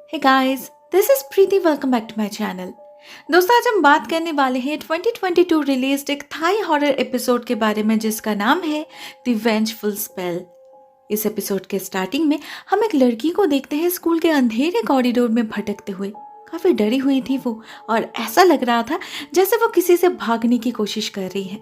Hey guys, this is Preeti. Welcome back to my channel. दोस्तों, आज हम बात करने वाले हैं 2022 रिलीज्ड एक थाई हॉरर एपिसोड के बारे में जिसका नाम है द वेंजफुल स्पेल। इस एपिसोड के स्टार्टिंग में हम एक लड़की को देखते हैं स्कूल के अंधेरे कॉरिडोर में भटकते हुए। काफी डरी हुई थी वो और ऐसा लग रहा था जैसे वो किसी से भागने की कोशिश कर रही है।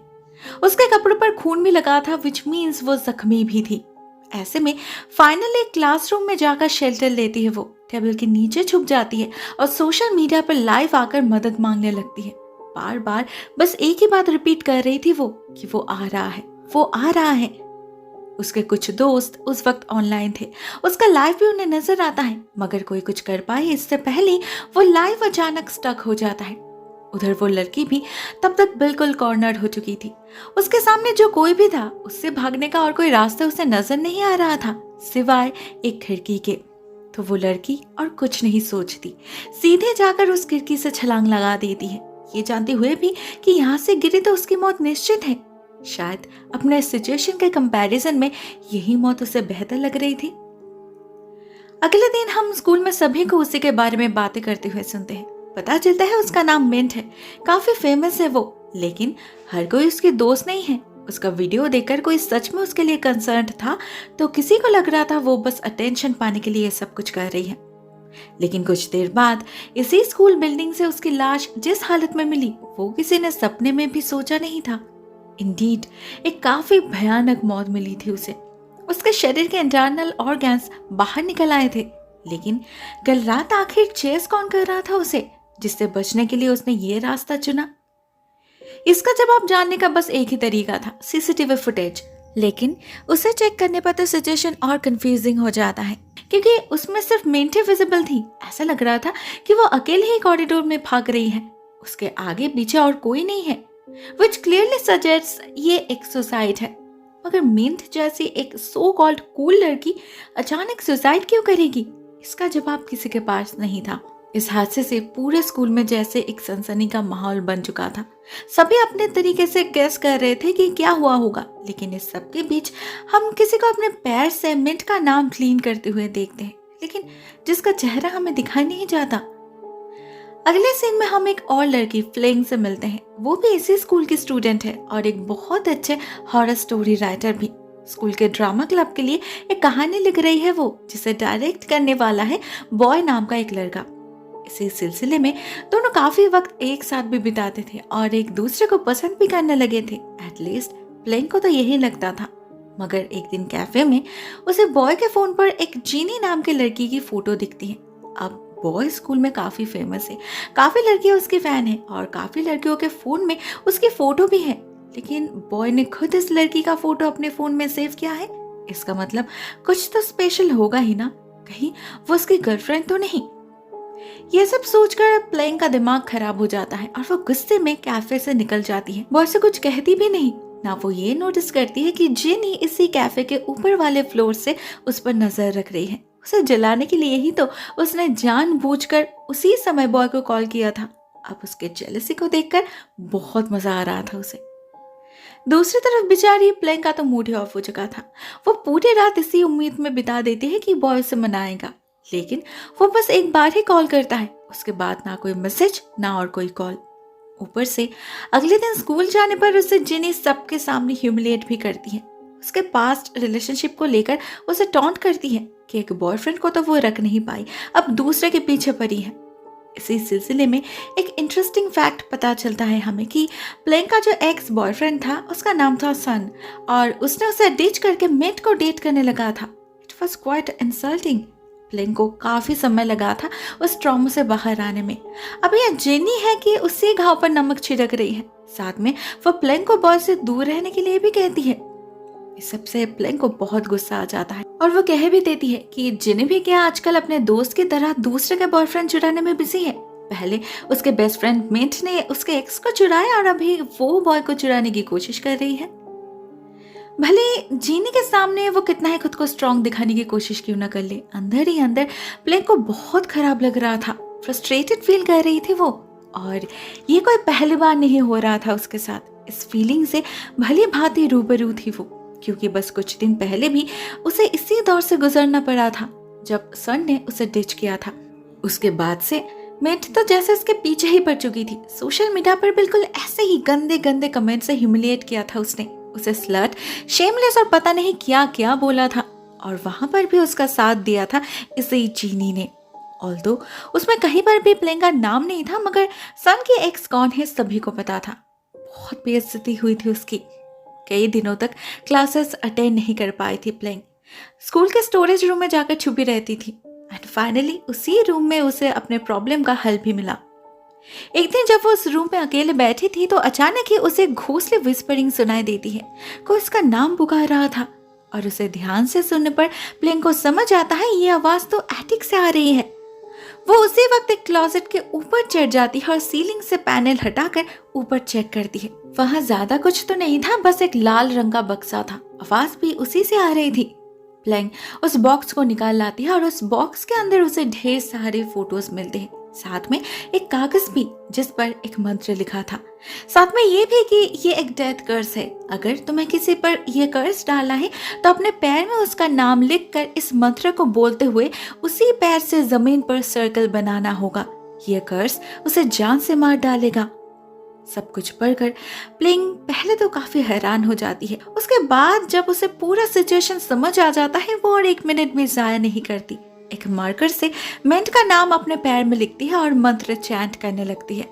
उसके कपड़ों पर खून भी लगा था, विच मीन्स वो जख्मी भी थी। ऐसे में फाइनली क्लासरूम में जाकर शेल्टर लेती है। वो टेबल के नीचे छुप जाती है और सोशल मीडिया पर लाइव आकर मदद मांगने लगती है। बार बार बस एक ही बात रिपीट कर रही थी वो कि वो आ रहा है, वो आ रहा है। उसके कुछ दोस्त उस वक्त ऑनलाइन थे, उसका लाइव भी उन्हें नजर आता है, मगर कोई कुछ कर पाए इससे पहले वो लाइव अचानक स्टक हो जाता है। उधर वो लड़की भी तब तक बिल्कुल कॉर्नर्ड हो चुकी थी। उसके सामने जो कोई भी था उससे भागने का और कोई रास्ता उसे नजर नहीं आ रहा था सिवाय एक खिड़की के। तो वो लड़की और कुछ नहीं सोचती, सीधे जाकर उस खिड़की से छलांग लगा देती है, ये जानते हुए भी कि यहाँ से गिरी तो उसकी मौत निश्चित है। शायद अपने सिचुएशन के कंपैरिजन में यही मौत उसे बेहतर लग रही थी। अगले दिन हम स्कूल में सभी को उसी के बारे में बातें करते हुए सुनते हैं। पता चलता है उसका नाम मिंट है, काफी फेमस है वो, लेकिन हर कोई उसकी दोस्त नहीं है। उसका वीडियो देखकर कोई सच में उसके लिए कंसर्न था तो किसी को लग रहा था वो बस अटेंशन पाने के लिए सब कुछ कर रही है। लेकिन कुछ देर बाद इसी स्कूल बिल्डिंग से उसकी लाश जिस हालत में मिली वो किसी ने सपने में भी सोचा नहीं था। इंडीड एक काफी भयानक मौत मिली थी उसे। उसके शरीर के इंटरनल ऑर्गन्स बाहर निकल आए थे। लेकिन कल रात आखिर चेस कौन कर रहा था उसे, जिससे बचने के लिए उसने ये रास्ता चुना? इसका जवाब जानने का बस एक ही तरीका था, सीसीटीवी फुटेज। लेकिन उसे चेक करने पर तो सिचुएशन और कंफ्यूजिंग हो जाता है, क्योंकि उसमें सिर्फ मिंट ही विजिबल थी। ऐसा लग रहा था कि वो अकेले ही कॉरिडोर में भाग रही है, उसके आगे पीछे और कोई नहीं है, which clearly suggests ये एक सुसाइड है। मगर मिंट जैसी एक सो कॉल्ड कूल लड़की अचानक सुसाइड क्यों करेगी, इसका जवाब किसी के पास नहीं था। इस हादसे से पूरे स्कूल में जैसे एक सनसनी का माहौल बन चुका था। सभी अपने तरीके से गेस कर रहे थे कि क्या हुआ होगा, लेकिन इस सब के बीच हम किसी को अपने पैर से मिंट का नाम क्लीन करते हुए देखते हैं, लेकिन जिसका चेहरा हमें दिखाई नहीं जाता। अगले सीन में हम एक और लड़की फ्लेंग से मिलते हैं। वो भी इसी स्कूल की स्टूडेंट है और एक बहुत अच्छे हॉरर स्टोरी राइटर भी। स्कूल के ड्रामा क्लब के लिए एक कहानी लिख रही है वो, जिसे डायरेक्ट करने वाला है बॉय नाम का एक लड़का। इसी सिलसिले में दोनों काफी वक्त एक साथ भी बिताते थे और एक दूसरे को पसंद भी करने लगे थे। एटलीस्ट फ्लेंग को तो यही लगता था। मगर एक दिन कैफे में उसे बॉय के फोन पर एक जीनी नाम की लड़की की फोटो दिखती है। अब बॉय स्कूल में काफी फेमस है, काफी लड़कियां उसकी फैन है और काफी लड़कियों के फोन में उसकी फोटो भी है। लेकिन बॉय ने खुद इस लड़की का फोटो अपने फोन में सेव किया है, इसका मतलब कुछ तो स्पेशल होगा ही ना, कहीं वो उसकी गर्लफ्रेंड तो नहीं। ये सब सोचकर प्लेइंग का दिमाग खराब हो जाता है और वो गुस्से में कैफे से निकल जाती है। बॉय से कुछ कहती भी नहीं ना, वो ये नोटिस करती है कि जिनी इसी कैफे के ऊपर वाले फ्लोर से उस पर नजर रख रही है। उसे जलाने के लिए ही तो उसने जानबूझकर उसी समय बॉय को कॉल किया था। अब उसके जेलसी को देखकर बहुत मजा आ रहा था उसे। दूसरी तरफ बेचारी प्लेइंग का तो मूड ही ऑफ हो चुका था। वो पूरी रात इसी उम्मीद में बिता देती है कि बॉय उसे मनाएगा, लेकिन वो बस एक बार ही कॉल करता है, उसके बाद ना कोई मैसेज ना और कोई कॉल। ऊपर से अगले दिन स्कूल जाने पर उसे जिनी सबके सामने ह्यूमिलिएट भी करती है। उसके पास्ट रिलेशनशिप को लेकर उसे टॉन्ट करती है कि एक बॉयफ्रेंड को तो वो रख नहीं पाई, अब दूसरे के पीछे पड़ी है। इसी सिलसिले में एक इंटरेस्टिंग फैक्ट पता चलता है हमें कि प्लेइंग का जो एक्स बॉयफ्रेंड था उसका नाम था सन, और उसने उसे डिच करके मिंट को डेट करने लगा था। It was quite insulting. Playing को काफी समय लगा था उस ट्रॉमा से बाहर आने में। अब यह जेनी है कि उसी घाव पर नमक छिड़क रही है, साथ में वो प्लेइंग को बॉय से दूर रहने के लिए भी कहती है। इस सबसे प्लेइंग को बहुत गुस्सा आ जाता है और वो कह भी देती है कि जिनी भी क्या आजकल अपने दोस्त की तरह दूसरे का बॉयफ्रेंड चुराने में बिजी है। पहले उसके बेस्ट फ्रेंड मिंट ने उसके एक्स को चुराया और अभी वो बॉय को चुराने की कोशिश कर रही है। भले जीनी के सामने वो कितना ही खुद को स्ट्रांग दिखाने की कोशिश क्यों ना कर ले, अंदर ही अंदर प्लेइंग को बहुत खराब लग रहा था। फ्रस्ट्रेटेड फील कर रही थी वो, और ये कोई पहली बार नहीं हो रहा था उसके साथ। इस फीलिंग से भली भांति रूबरू थी वो, क्योंकि बस कुछ दिन पहले भी उसे इसी दौर से गुजरना पड़ा था जब सन ने उसे डिच किया था। उसके बाद से मिंट तो जैसे उसके पीछे ही पड़ चुकी थी। सोशल मीडिया पर बिल्कुल ऐसे ही गंदे गंदे कमेंट से ह्यूमिलिएट किया था उसने उसे, स्लट, शेमलेस और पता नहीं क्या क्या बोला था। और वहां पर भी उसका साथ दिया था इसी जीनी ने। ऑल्दो उसमें कहीं पर भी प्लेइंग का नाम नहीं था, मगर सन की एक्स कौन है सभी को पता था। बहुत बेइज्जती हुई थी उसकी। कई दिनों तक क्लासेस अटेंड नहीं कर पाई थी प्लेइंग। स्कूल के स्टोरेज रूम में जाकर छुपी रहती थी। एंड फाइनली उसी रूम में उसे अपने प्रॉब्लम का हल भी मिला। एक दिन जब वो उस रूम में अकेले बैठी थी तो अचानक ही उसे घोंसले विस्परिंग सुनाई देती है। कोई उसका नाम पुकार रहा था और उसे ध्यान से सुनने पर प्लेइंग को समझ आता है ये आवाज तो एटिक से आ रही है। वो उसी वक्त एक क्लोजेट के ऊपर चढ़ जाती है और सीलिंग से पैनल हटाकर ऊपर चेक करती है। वहां ज्यादा कुछ तो नहीं था, बस एक लाल रंग का बक्सा था। आवाज भी उसी से आ रही थी। प्लेइंग उस बॉक्स को निकाल लाती है और उस बॉक्स के अंदर उसे ढेर सारे फोटोज मिलते हैं, साथ में एक कागज भी जिस पर एक मंत्र लिखा था। साथ में ये भी कि ये एक डेथ कर्स है, अगर तुम्हें किसी पर ये कर्स डालना है तो अपने पैर में उसका नाम लिखकर इस मंत्र को बोलते हुए उसी पैर से जमीन पर सर्कल बनाना होगा। ये कर्स उसे जान से मार डालेगा। सब कुछ पढ़कर प्लेइंग पहले तो काफी हैरान हो जाती है। उसके बाद जब उसे पूरा सिचुएशन समझ आ जाता है वो और एक मिनट भी जाया नहीं करती। एक मार्कर से मेंट का नाम अपने पैर में लिखती है और मंत्र चैंट करने लगती है।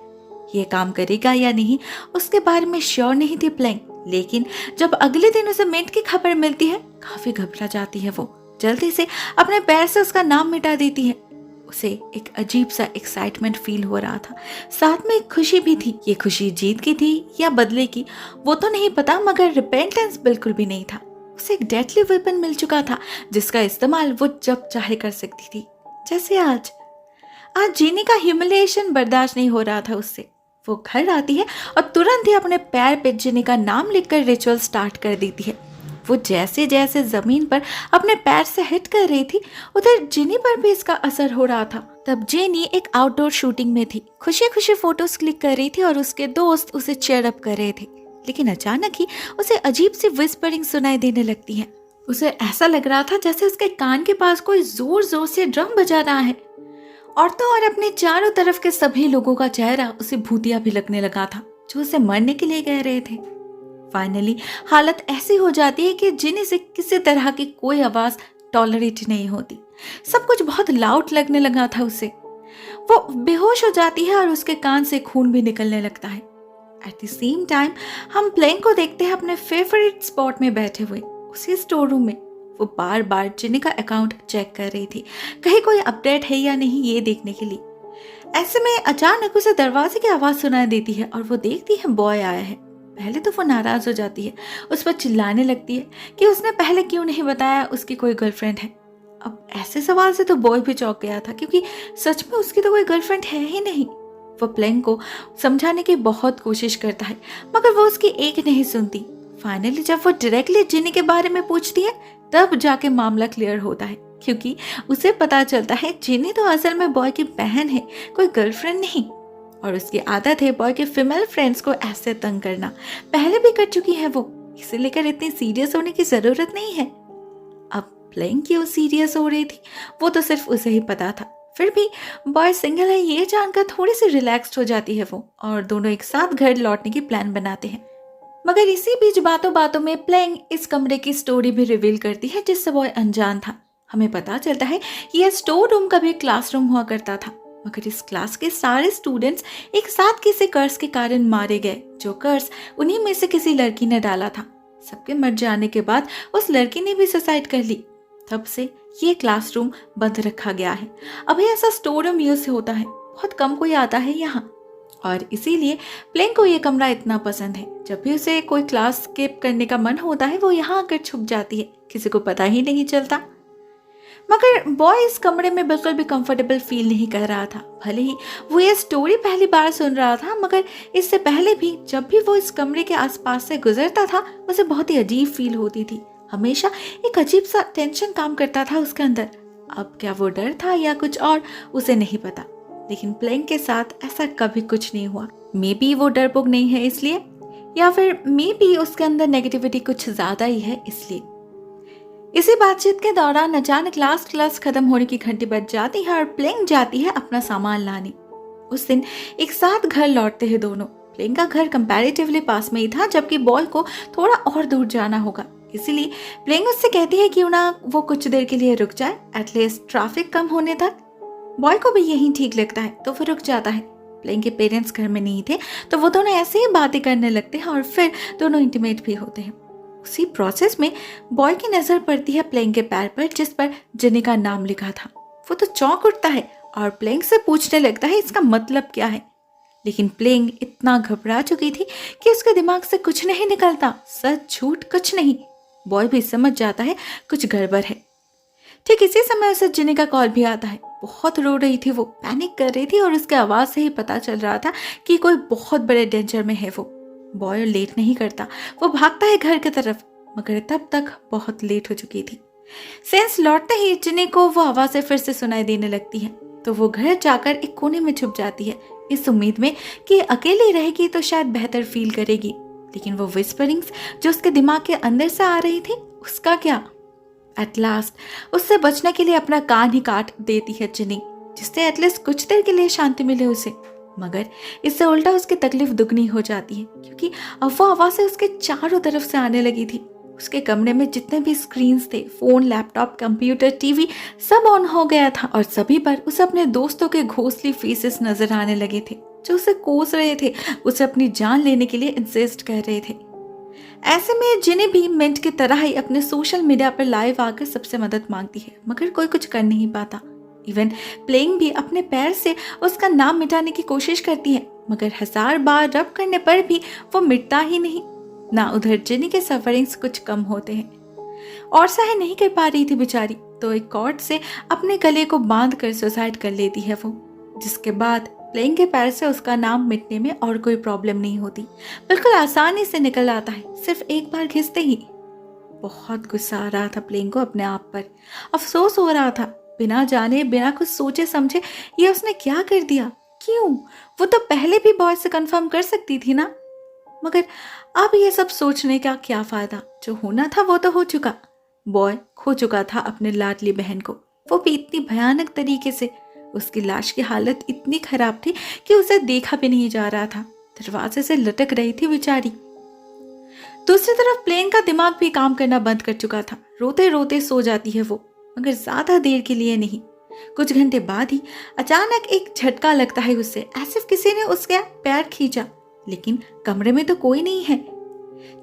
ये काम करेगा या नहीं उसके बारे में श्योर नहीं थी प्लेइंग, लेकिन जब अगले दिन उसे मेंट की खबर मिलती है काफी घबरा जाती है। वो जल्दी से अपने पैर से उसका नाम मिटा देती है। उसे एक अजीब सा एक्साइटमेंट फील हो रहा था, साथ में एक खुशी भी थी। ये खुशी जीत की थी या बदले की वो तो नहीं पता, मगर रिपेंटेंस बिल्कुल भी नहीं था। उसे एक डेडली वेपन मिल चुका था जिसका इस्तेमाल वो जब चाहे कर सकती थी, जैसे आज जीनी का ह्यूमिलिएशन बर्दाश्त नहीं हो रहा था उससे। वो घर आती है और तुरंत ही अपने पैर पे जीनी का नाम लिखकर रिचुअल स्टार्ट कर देती है। वो जैसे जैसे जमीन पर अपने पैर से हिट कर रही थी उधर जीनी पर भी इसका असर हो रहा था। तब जीनी एक आउटडोर शूटिंग में थी, खुशी खुशी फोटोज क्लिक कर रही थी और उसके दोस्त उसे चेयर अप कर रहे थे। लेकिन अचानक ही उसे अजीब सी विस्परिंग सुनाई देने लगती है। उसे ऐसा लग रहा था जैसे उसके कान के पास कोई जोर जोर से ड्रम बजा रहा है। औरतों और अपने चारों तरफ के सभी लोगों का चेहरा उसे भूतिया भी लगने लगा था जो उसे मरने के लिए कह रहे थे। फाइनली हालत ऐसी हो जाती है कि जिन्हें से किसी तरह की कोई आवाज टॉलरेट नहीं होती। सब कुछ बहुत लाउड लगने लगा था उसे। वो बेहोश हो जाती है और उसके कान से खून भी निकलने लगता है। एट द सेम टाइम हम प्लेइंग को देखते हैं अपने फेवरेट स्पॉट में बैठे हुए उसी स्टोर रूम में। वो बार बार जिनी का अकाउंट चेक कर रही थी, कहीं कोई अपडेट है या नहीं ये देखने के लिए। ऐसे में अचानक उसे दरवाजे की आवाज सुनाई देती है और वो देखती है बॉय आया है। पहले तो वो नाराज हो जाती है, उस पर चिल्लाने लगती है कि उसने पहले क्यों नहीं बताया उसकी कोई गर्लफ्रेंड है। अब ऐसे सवाल से तो बॉय भी चौंक गया था क्योंकि सच में उसकी तो कोई गर्लफ्रेंड है ही नहीं। वो प्लेइंग को समझाने की बहुत कोशिश करता है मगर वो उसकी एक नहीं सुनती। फाइनली जब वो डायरेक्टली जिनी के बारे में पूछती है तब जाके मामला क्लियर होता है, क्योंकि उसे पता चलता है जिनी तो असल में बॉय की बहन है, कोई गर्लफ्रेंड नहीं। और उसकी आदत है बॉय के फीमेल फ्रेंड्स को ऐसे तंग करना, पहले भी कर चुकी है वो, इसे लेकर इतनी सीरियस होने की जरूरत नहीं है। अब प्लेइंग क्यों सीरियस हो रही थी वो तो सिर्फ उसे ही पता था। फिर भी बॉय सिंगल है ये जानकर थोड़ी सी रिलैक्स्ड हो जाती है वो, और दोनों एक साथ घर लौटने की प्लान बनाते हैं। मगर इसी बीच बातों बातों में प्लेइंग इस कमरे की स्टोरी भी रिवील करती है जिससे बॉय अनजान था। हमें पता चलता है कि यह स्टोर रूम का भी क्लासरूम हुआ करता था, मगर इस क्लास के सारे स्टूडेंट्स एक साथ किसी कर्स के कारण मारे गए, जो कर्स उन्हीं में से किसी लड़की ने डाला था। सबके मर जाने के बाद उस लड़की ने भी सुसाइड कर ली। तब से ये क्लासरूम बंद रखा गया है। अभी ऐसा स्टोर रूम यूज होता है, बहुत कम कोई आता है यहाँ, और इसीलिए प्लेइंग को ये कमरा इतना पसंद है। जब भी उसे कोई क्लास स्किप करने का मन होता है वो यहाँ आकर छुप जाती है, किसी को पता ही नहीं चलता। मगर बॉय इस कमरे में बिल्कुल भी कंफर्टेबल फील नहीं कर रहा था। भले ही वो ये स्टोरी पहली बार सुन रहा था, मगर इससे पहले भी जब भी वो इस कमरे के आसपास से गुजरता था उसे बहुत ही अजीब फील होती थी। हमेशा एक अजीब सा टेंशन काम करता था उसके अंदर। अब क्या वो डर था या कुछ और, उसे नहीं पता, लेकिन प्लेइंग के साथ ऐसा कभी कुछ नहीं हुआ। मे बी वो डरपोक नहीं है इसलिए, या फिर मे बी उसके अंदर नेगेटिविटी कुछ ज्यादा ही है इसलिए। इसी बातचीत के दौरान अचानक लास्ट क्लास खत्म होने की घंटी बज जाती है और प्लेइंग जाती है अपना सामान लाने। उस दिन एक साथ घर लौटते हैं दोनों। प्लेइंग का घर कंपैरेटिवली पास में ही था, जबकि बॉय को थोड़ा और दूर जाना होगा। इसीलिए प्लेइंग उससे कहती है क्यों ना वो कुछ देर के लिए रुक जाए, एटलीस्ट ट्रैफिक कम होने तक। बॉय को भी यही ठीक लगता है तो वो रुक जाता है। प्लेइंग के पेरेंट्स घर में नहीं थे तो वो दोनों ऐसे ही बातें करने लगते हैं और फिर दोनों इंटीमेट भी होते हैं। उसी प्रोसेस में बॉय की नजर पड़ती है प्लेइंग के पैर पर, जिस पर जिनी का नाम लिखा था। वो तो चौंक उठता है और प्लेइंग से पूछने लगता है इसका मतलब क्या है। लेकिन प्लेइंग इतना घबरा चुकी थी कि उसके दिमाग से कुछ नहीं निकलता, सच झूठ कुछ नहीं। बॉय भी समझ जाता है कुछ गड़बड़ है। ठीक इसी समय उसे जिनी का कॉल भी आता है। बहुत रो रही थी, वो पैनिक कर रही थी और उसके आवाज से ही पता चल रहा था कि कोई बहुत बड़े डेंजर में है वो। बॉय लेट नहीं करता, वो भागता है घर की तरफ, मगर तब तक बहुत लेट हो चुकी थी। सेंस लौटते ही जिनी को वो आवाजें फिर से सुनाई देने लगती हैं, तो वो घर जाकर एक कोने में छुप जाती है, इस उम्मीद में कि अकेली रहेगी तो शायद बेहतर फील करेगी। लेकिन वो विस्परिंग्स जो उसके दिमाग के अंदर से आ रही थी, उसका क्या। एट लास्ट उससे बचने के लिए अपना कान ही काट देती है जिनी, जिससे एटलीस्ट कुछ देर के लिए शांति मिले उसे। मगर इससे उल्टा उसकी तकलीफ दुगनी हो जाती है, क्योंकि अब वो आवाजें उसके चारों तरफ से आने लगी थी। उसके कमरे में जितने भी स्क्रीन्स थे, फोन, लैपटॉप, कंप्यूटर, टीवी, सब ऑन हो गया था और सभी पर उसे अपने दोस्तों के घोंसली फेसेस नजर आने लगे थे, जो उसे कोस रहे थे, उसे अपनी जान लेने के लिए इंसिस्ट कर रहे थे। ऐसे में जिन्हें भी मिंट की तरह ही अपने सोशल मीडिया पर लाइव आकर सबसे मदद मांगती है, मगर कोई कुछ कर नहीं पाता। इवन प्लेइंग भी अपने पैर से उसका नाम मिटाने की कोशिश करती है, मगर 1000 बार रब करने पर भी वो मिटता ही नहीं। ना उधर जिनी के सफरिंग्स कुछ कम होते हैं और सह नहीं कर पा रही थी बेचारी, तो एक कॉर्ड से अपने गले को बांध कर सुसाइड कर लेती है वो। जिसके बाद प्लेइंग के पैर से उसका नाम मिटने में और कोई प्रॉब्लम नहीं होती, बिल्कुल आसानी से निकल आता है, सिर्फ एक बार घिसते ही। बहुत गुस्सा आ रहा था प्लेइंग को अपने आप पर, अफसोस हो रहा था, बिना जाने बिना कुछ सोचे समझे ये उसने क्या कर दिया, क्यों। वो तो पहले भी बॉय से कंफर्म कर सकती थी ना। मगर अब ये सब सोचने का क्या फायदा, जो होना था वो तो हो चुका। बॉय खो चुका था अपने लाडली बहन को, वो भी इतनी भयानक तरीके से। उसकी लाश की हालत इतनी खराब थी कि उसे देखा भी नहीं जा रहा था, दरवाजे से लटक रही थी बेचारी। दूसरी तरफ प्लेइंग का दिमाग भी काम करना बंद कर चुका था, रोते रोते सो जाती है वो, मगर ज्यादा देर के लिए नहीं। कुछ घंटे बाद ही अचानक एक झटका लगता है उसे, ऐसे किसी ने उसका पैर खींचा, लेकिन कमरे में तो कोई नहीं है।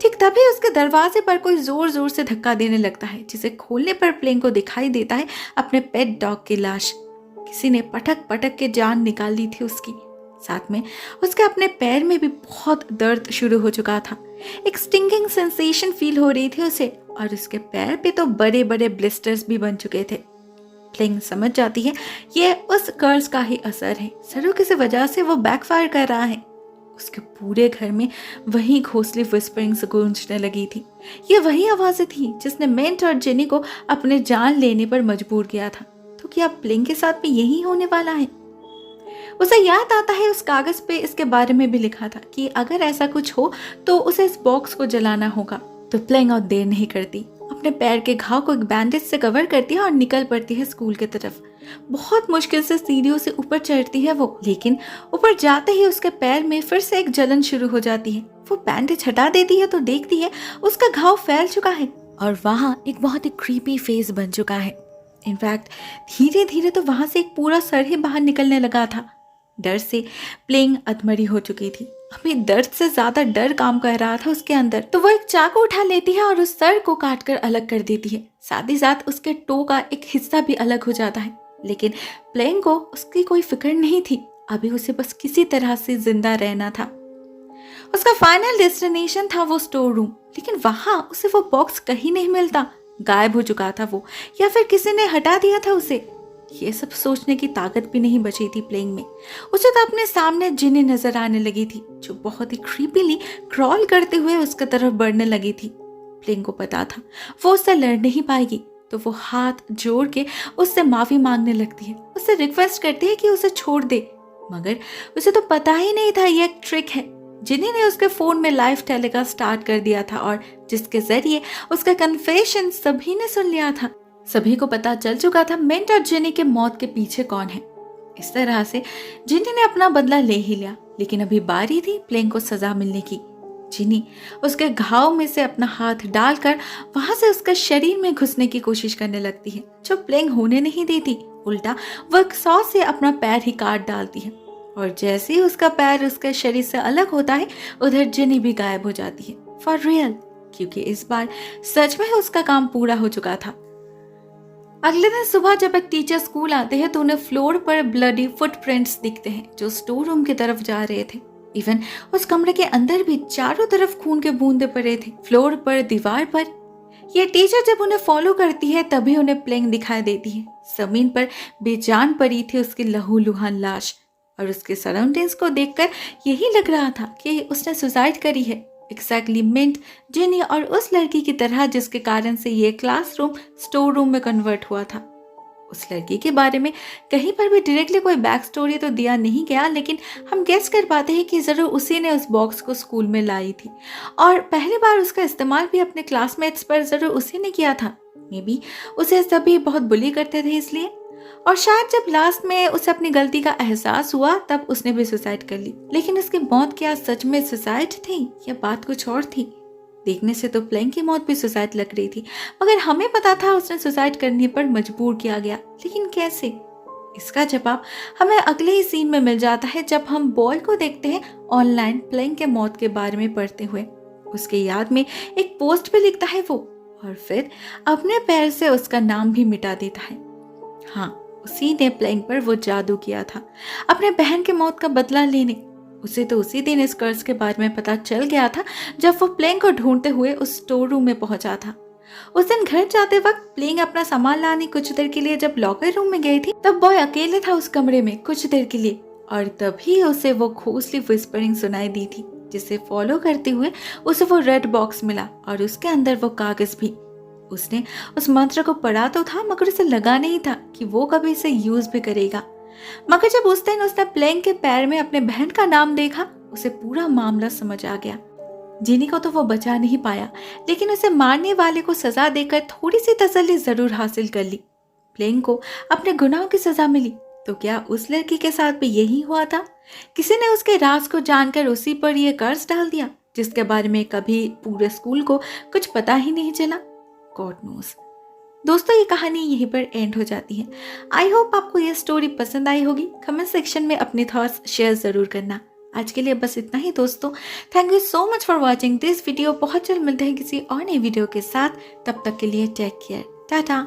ठीक तभी उसके दरवाजे पर कोई जोर जोर से धक्का देने लगता है, जिसे खोलने पर प्लेइंग को दिखाई देता है अपने पेट डॉग की लाश। किसी ने पटक पटक के जान निकाल ली थी उसकी। साथ में उसके अपने पैर में भी बहुत दर्द शुरू हो चुका था, एक स्टिंगिंग सेंसेशन फील हो रही थी उसे, और उसके पैर पे तो बड़े बड़े ब्लिस्टर्स भी बन चुके थे। प्लेइंग समझ जाती है ये उस कर्ज का ही असर है, जरूर किसी वजह से वो बैकफायर कर रहा है। उसके पूरे घर में वही घोंसली विस्परिंग्स गूंजने लगी थी। ये वही आवाजें थी जिसने मिंट और जेनी को अपने जान लेने पर मजबूर किया था। तो क्या प्लेइंग के साथ भी यही होने वाला है। उसे याद आता है उस कागज पे इसके बारे में भी लिखा था कि अगर ऐसा कुछ हो तो उसे इस बॉक्स को जलाना होगा। तो प्लेइंग और देर नहीं करती, अपने पैर के घाव को एक बैंडेज से कवर करती है और निकल पड़ती है स्कूल की तरफ। बहुत मुश्किल से सीढ़ियों से ऊपर चढ़ती है वो, लेकिन ऊपर जाते ही उसके पैर में फिर से एक जलन शुरू हो जाती है। वो बैंडेज हटा देती है तो देखती है उसका घाव फैल चुका है और वहां एक बहुत ही क्रीपी फेस बन चुका है। इनफैक्ट धीरे धीरे तो वहां से एक पूरा सर ही बाहर निकलने लगा था। डर से प्लेइंग अधमरी हो चुकी थी। अभी दर्द से ज्यादा डर काम कर रहा था उसके अंदर, तो वो एक चाकू उठा लेती है और उस सर को काटकर अलग कर देती है। साथ ही साथ उसके टो का एक हिस्सा भी अलग हो जाता है। लेकिन प्लेइंग को उसकी कोई फिक्र नहीं थी, अभी उसे बस किसी तरह से जिंदा रहना था। उसका फाइनल डेस्टिनेशन था वो स्टोर रूम, लेकिन वहां उसे वो बॉक्स कहीं नहीं मिलता, गायब हो चुका था वो, या फिर किसी ने हटा दिया था उसे। ये सब सोचने की ताकत भी नहीं बची थी प्लेइंग में। उसे तो अपने सामने जिनी नजर आने लगी थी, जो बहुत ही क्रीपीली क्रॉल करते हुए उसकी तरफ बढ़ने लगी थी। प्लेइंग को पता था वो उससे लड़ नहीं पाएगी, तो वो हाथ जोड़ के उससे माफी मांगने लगती है, उससे रिक्वेस्ट करती है कि उसे छोड़ दे। मगर उसे तो पता ही नहीं था ये एक ट्रिक है। जिनी ने उसके फोन में लाइव टेलीकास्ट स्टार्ट कर दिया था और जिसके जरिए उसका कन्फेशन सभी ने सुन लिया था। सभी को पता चल चुका था मिंट और जिनी के मौत के पीछे कौन है। इस तरह से जिनी ने अपना बदला ले ही लिया, लेकिन अभी बारी थी प्लेंग को सजा मिलने की। जिनी उसके घाव में से अपना हाथ डालकर वहां से उसके शरीर में घुसने की कोशिश करने लगती है, जो प्लेंग होने नहीं देती। उल्टा वो एक सौ से अपना पैर ही काट डालती है और जैसे ही उसका पैर उसके शरीर से अलग होता है, उधर जिनी भी गायब हो जाती है फॉर रियल, क्योंकि इस बार सच में उसका काम पूरा हो चुका था। अगले दिन सुबह जब एक टीचर स्कूल आते हैं तो उन्हें फ्लोर पर ब्लडी फुटप्रिंट्स दिखते हैं जो स्टोर रूम की तरफ जा रहे थे। इवन उस कमरे के अंदर भी चारों तरफ खून के बूंदे पड़े थे, फ्लोर पर, दीवार पर। ये टीचर जब उन्हें फॉलो करती है तभी उन्हें प्लेंग दिखाई देती है। जमीन पर बेजान पड़ी थी उसकी लहूलुहान लाश और उसके सराउंडिंग्स को देखकर यही लग रहा था कि उसने सुसाइड करी है, एग्जैक्टली मिंट, जिनी और उस लड़की की तरह जिसके कारण से ये क्लासरूम स्टोर रूम में कन्वर्ट हुआ था। उस लड़की के बारे में कहीं पर भी डायरेक्टली कोई बैक स्टोरी तो दिया नहीं गया, लेकिन हम गेस कर पाते हैं कि जरूर उसी ने उस बॉक्स को स्कूल में लाई थी और पहली बार उसका इस्तेमाल भी अपने क्लासमेट्स पर जरूर उसी ने किया था। मे बी उसे सभी बहुत बुली करते थे इसलिए, और शायद जब लास्ट में उसे अपनी गलती का एहसास हुआ तब उसने भी सुसाइड कर ली। लेकिन उसकी मौत क्या सच में सुसाइड थी या बात कुछ और थी? देखने से तो प्लेंग की मौत भी सुसाइड लग रही थी, मगर हमें पता था उसने सुसाइड करने पर मजबूर किया गया, लेकिन कैसे? इसका जवाब हमें अगले ही सीन में मिल जाता है जब हम बॉय को देखते हैं ऑनलाइन प्लेंग के मौत के बारे में पढ़ते हुए। उसके याद में एक पोस्ट पे लिखता है वो, और फिर अपने पैर से उसका नाम भी मिटा देता है। हाँ, उसी ने प्लेंग पर वो जादू किया था अपने बहन की मौत का बदला लेने। उसे तो उसी दिन इस कर्ज के बारे में पता चल गया था जब वो प्लेंग को ढूंढते हुए उस स्टोर रूम में पहुंचा था। उस दिन घर जाते वक्त प्लेंग अपना सामान लाने कुछ देर के लिए जब लॉकर रूम में गई थी तब बॉय अकेले था उस कमरे में कुछ देर के लिए, और तभी उसे वो घोंसली विस्परिंग सुनाई दी थी, जिसे फॉलो करते हुए उसे वो रेड बॉक्स मिला और उसके अंदर वो कागज भी। उसने उस मंत्र को पढ़ा तो था, मगर उसे लगा नहीं था कि वो कभी इसे यूज भी करेगा। मगर जब उस दिन उसने प्लेंग के पैर में अपने बहन का नाम देखा, उसे पूरा मामला समझ आ गया। जिनी को तो वो बचा नहीं पाया, लेकिन उसे मारने वाले को सजा देकर थोड़ी सी तसल्ली जरूर हासिल कर ली। प्लेंग को अपने गुनाहों की सजा मिली, तो क्या उस लड़की के साथ भी यही हुआ था? किसी ने उसके राज को जानकर उसी पर यह कर्ज डाल दिया, जिसके बारे में कभी पूरे स्कूल को कुछ पता ही नहीं चला। God knows. दोस्तों, ये कहानी यहीं पर एंड हो जाती है। आई होप आपको ये स्टोरी पसंद आई होगी। कमेंट सेक्शन में अपने थॉट्स शेयर जरूर करना। आज के लिए बस इतना ही दोस्तों। Thank you so much for watching this video. बहुत जल्द मिलते हैं किसी और नई वीडियो के साथ। तब तक के लिए टेक केयर, टाटा।